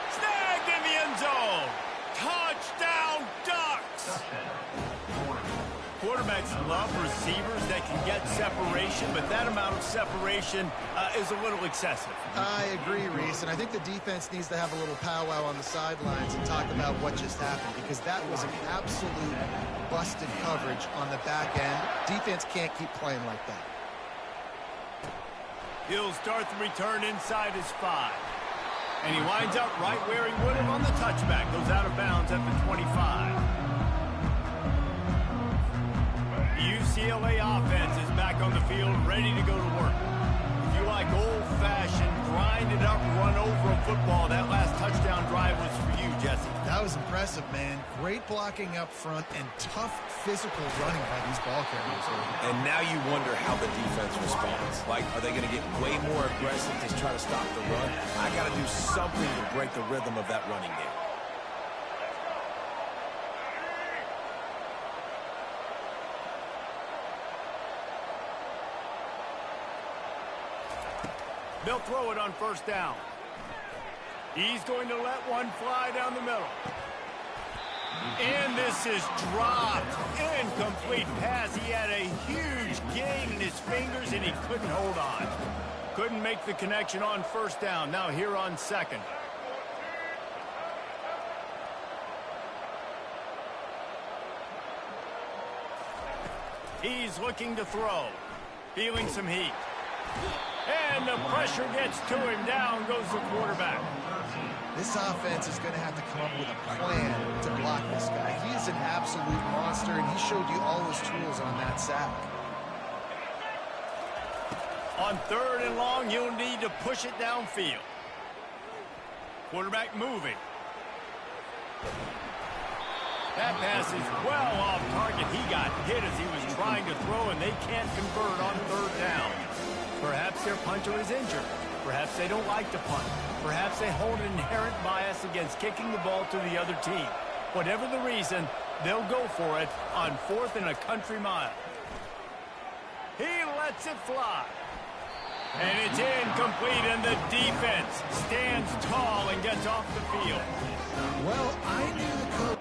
Snagged in the end zone. Touchdown, Ducks! Quarterbacks love receivers that can get separation, but that amount of separation is a little excessive. I agree, Reese, and I think the defense needs to have a little powwow on the sidelines and talk about what just happened, because that was an absolute busted coverage on the back end. Defense can't keep playing like that. He'll start the return inside his 5. And he winds up right where he would have on the touchback. Goes out of bounds at the 25. UCLA offense is back on the field, ready to go to work. If you like old-fashioned, grind-it-up, run-over football, that last touchdown drive was for you, Jesse. That was impressive, man. Great blocking up front and tough physical running by these ball carriers. And now you wonder how the defense responds. Like, are they going to get way more aggressive to try to stop the run? I got to do something to break the rhythm of that running game. They'll throw it on first down. He's going to let one fly down the middle. And this is dropped. Incomplete pass. He had a huge gain in his fingers, and he couldn't hold on. Couldn't make the connection on first down. Now here on second. He's looking to throw. Feeling some heat. And the pressure gets to him. Down goes the quarterback. This offense is going to have to come up with a plan to block this guy. He is an absolute monster, and he showed you all his tools on that sack. On third and long, you'll need to push it downfield. Quarterback moving. That pass is well off target. He got hit as he was trying to throw, and they can't convert on third down. Perhaps their punter is injured. Perhaps they don't like to punt. Perhaps they hold an inherent bias against kicking the ball to the other team. Whatever the reason, they'll go for it on 4th and a country mile. He lets it fly. And it's incomplete, and the defense stands tall and gets off the field. Well, I knew the coach.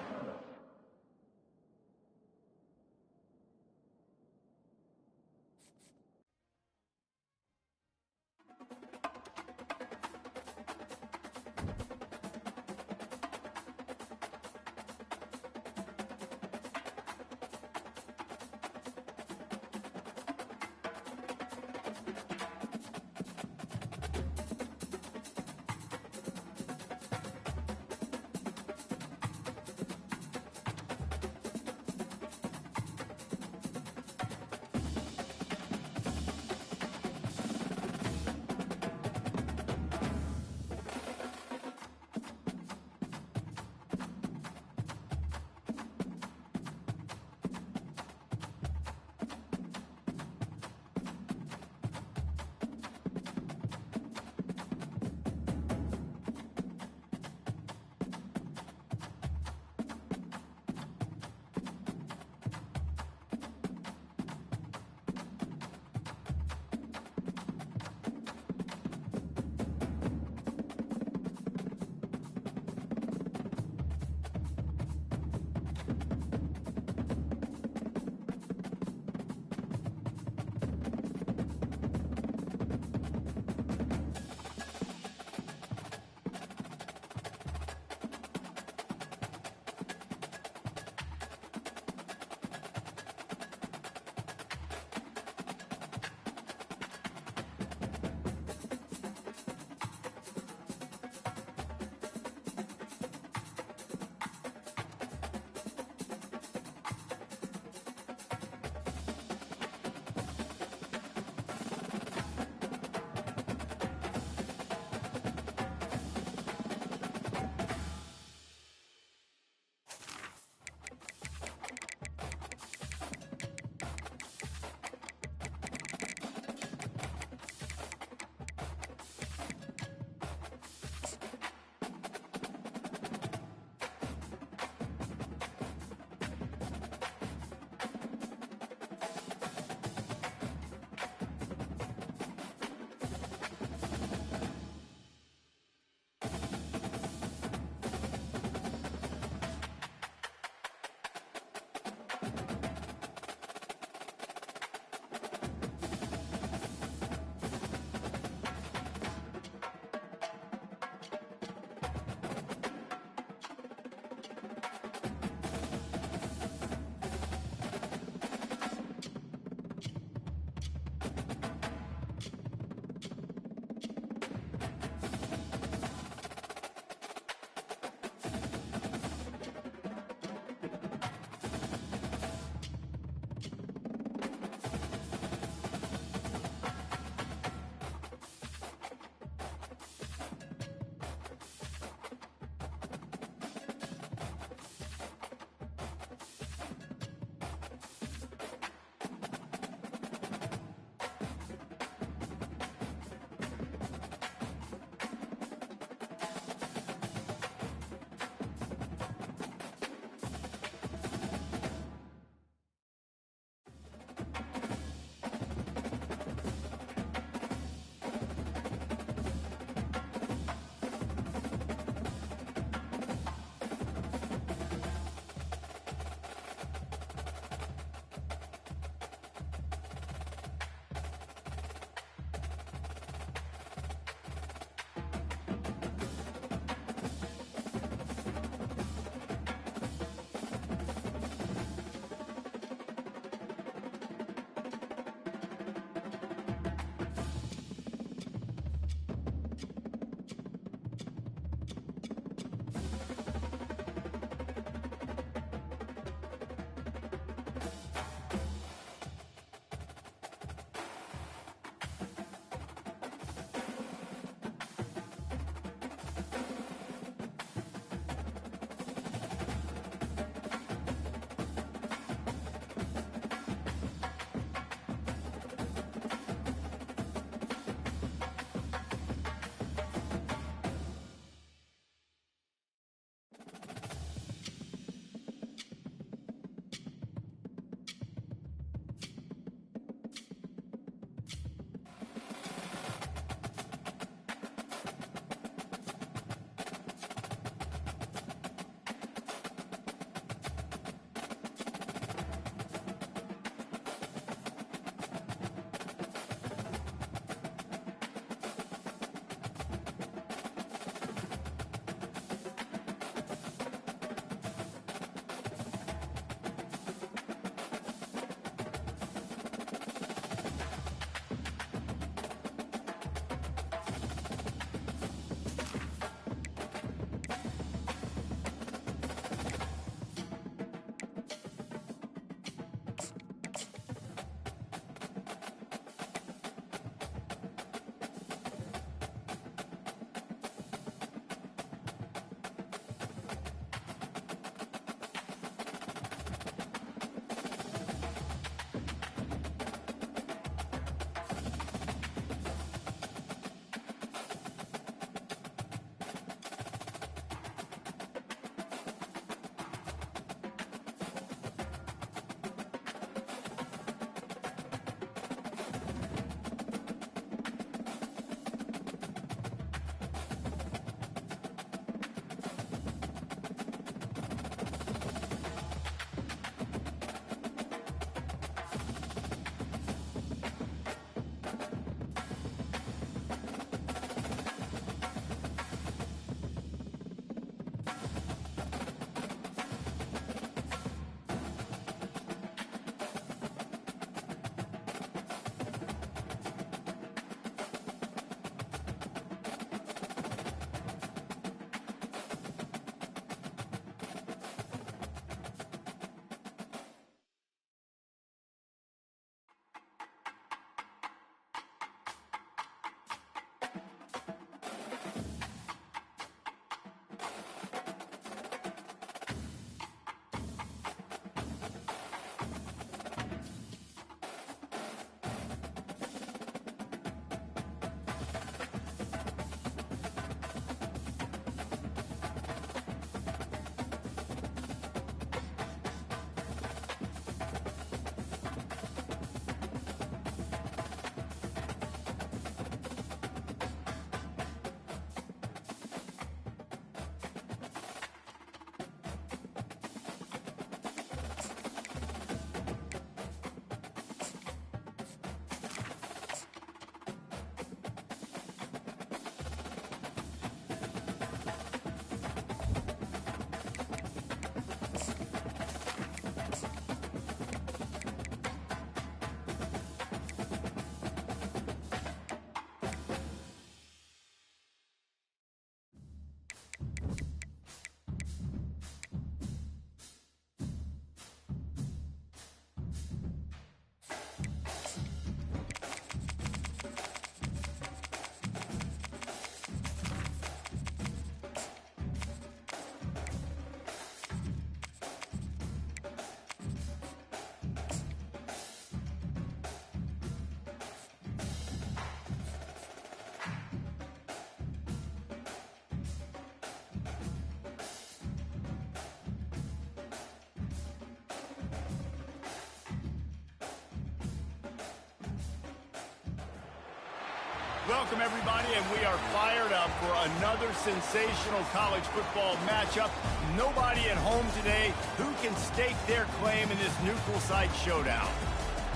Welcome, everybody, and we are fired up for another sensational college football matchup. Nobody at home today who can stake their claim in this neutral site showdown.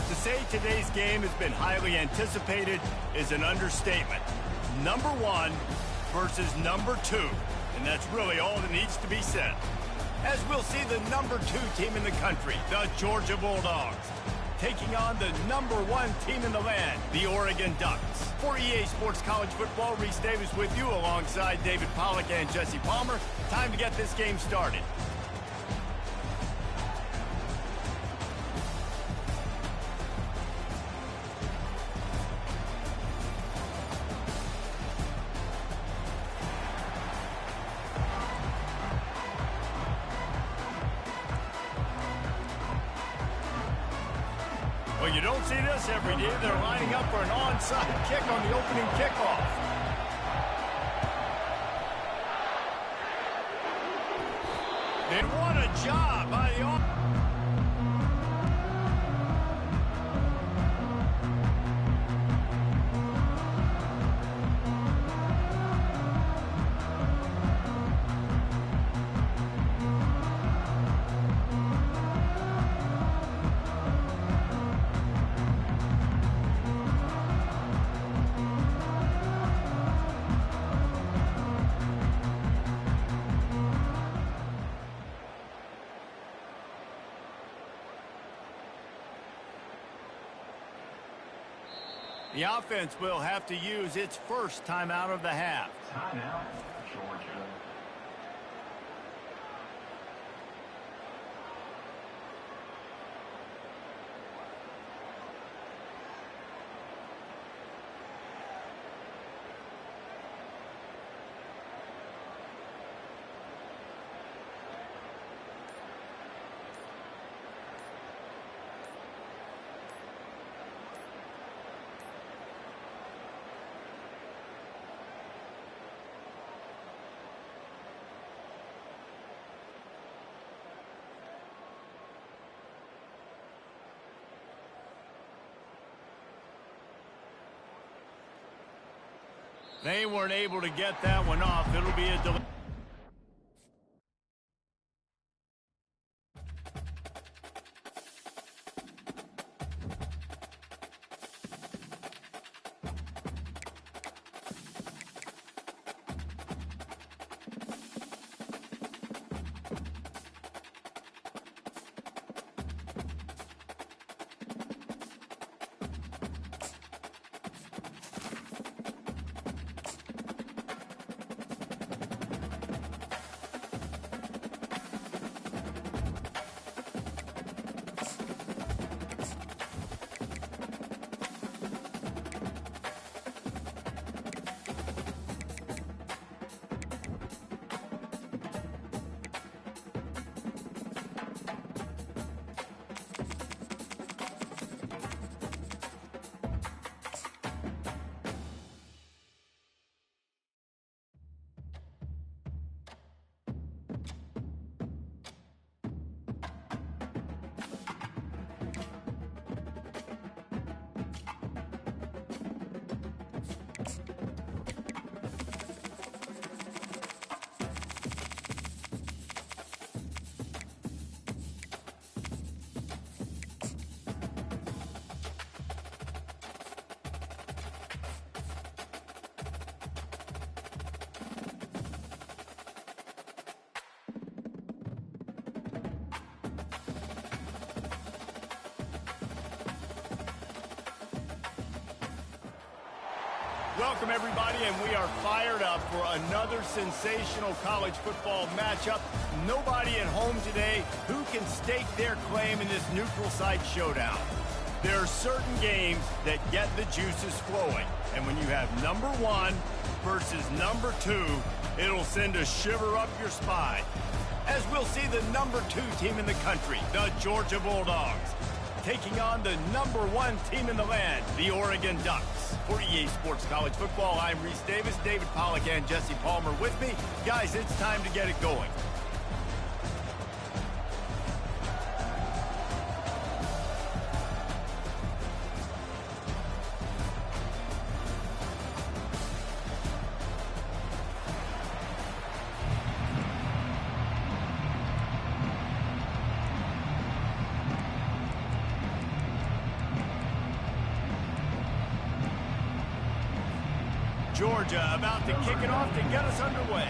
To say today's game has been highly anticipated is an understatement. Number one versus number two, and that's really all that needs to be said. As we'll see the number two team in the country, the Georgia Bulldogs, taking on the number one team in the land, the Oregon Ducks. For EA Sports College Football, Reese Davis with you alongside David Pollack and Jesse Palmer. Time to get this game started. Well, you don't see this every day. They're lining up for an onside kick on the opening kickoff. And what a job by the offense. The offense will have to use its first timeout of the half. Timeout, Georgia. They weren't able to get that one off. It'll be a delay. Welcome, everybody, and we are fired up for another sensational college football matchup. Nobody at home today who can stake their claim in this neutral site showdown. There are certain games that get the juices flowing, and when you have number one versus number two, it'll send a shiver up your spine. As we'll see the number two team in the country, the Georgia Bulldogs, taking on the number one team in the land, the Oregon Ducks. For EA Sports College Football, I'm Reese Davis, David Pollack and Jesse Palmer with me. Guys, it's time to get it going. Georgia about to kick it off to get us underway.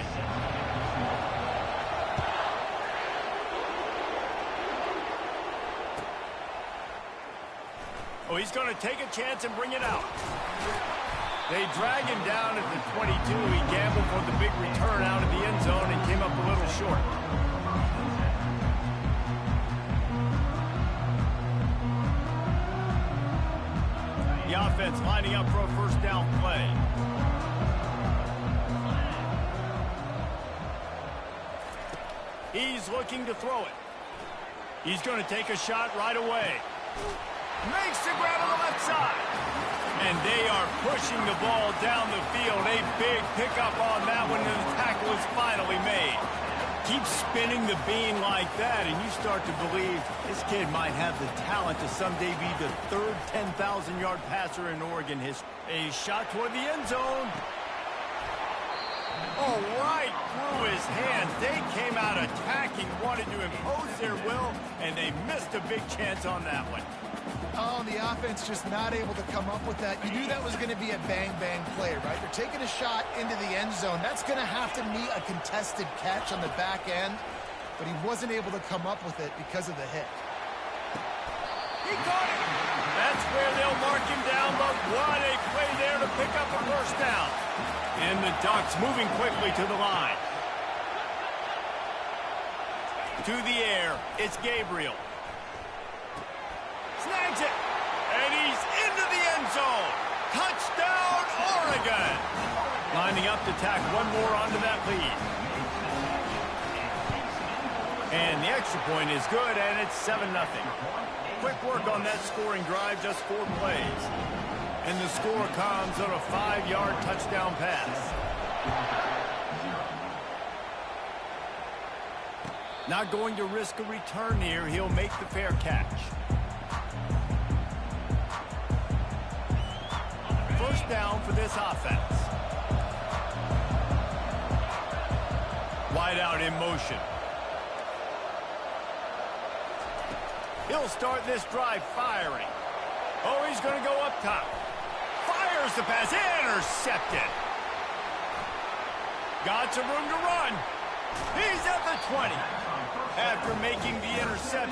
Oh, he's going to take a chance and bring it out. They drag him down at the 22. He gambled for the big return out of the end zone and came up a little short. The offense lining up for a first down play. He's looking to throw it. He's going to take a shot right away. Makes the grab on the left side. And they are pushing the ball down the field. A big pickup on that one, and the tackle is finally made. Keep spinning the bean like that, and you start to believe this kid might have the talent to someday be the third 10,000-yard passer in Oregon history. A shot toward the end zone. Oh, right through his hands. They came out attacking, wanted to impose their will, and they missed a big chance on that one. Oh, and the offense just not able to come up with that. You knew that was going to be a bang-bang play, right? They're taking a shot into the end zone. That's going to have to meet a contested catch on the back end, but he wasn't able to come up with it because of the hit. He caught it. That's where they'll mark him down, but what a play there to pick up a first down. And the Ducks moving quickly to the line. To the air, it's Gabriel. Snags it, and he's into the end zone. Touchdown, Oregon. Lining up to tack one more onto that lead. And the extra point is good, and it's 7-0. Quick work on that scoring drive, just 4 plays. And the score comes on a 5-yard touchdown pass. Not going to risk a return here. He'll make the fair catch. First down for this offense. Wide out in motion. He'll start this drive firing. Oh, he's going to go up top. Fires the pass. Intercepted. Got some room to run. He's at the 20. After making the interception.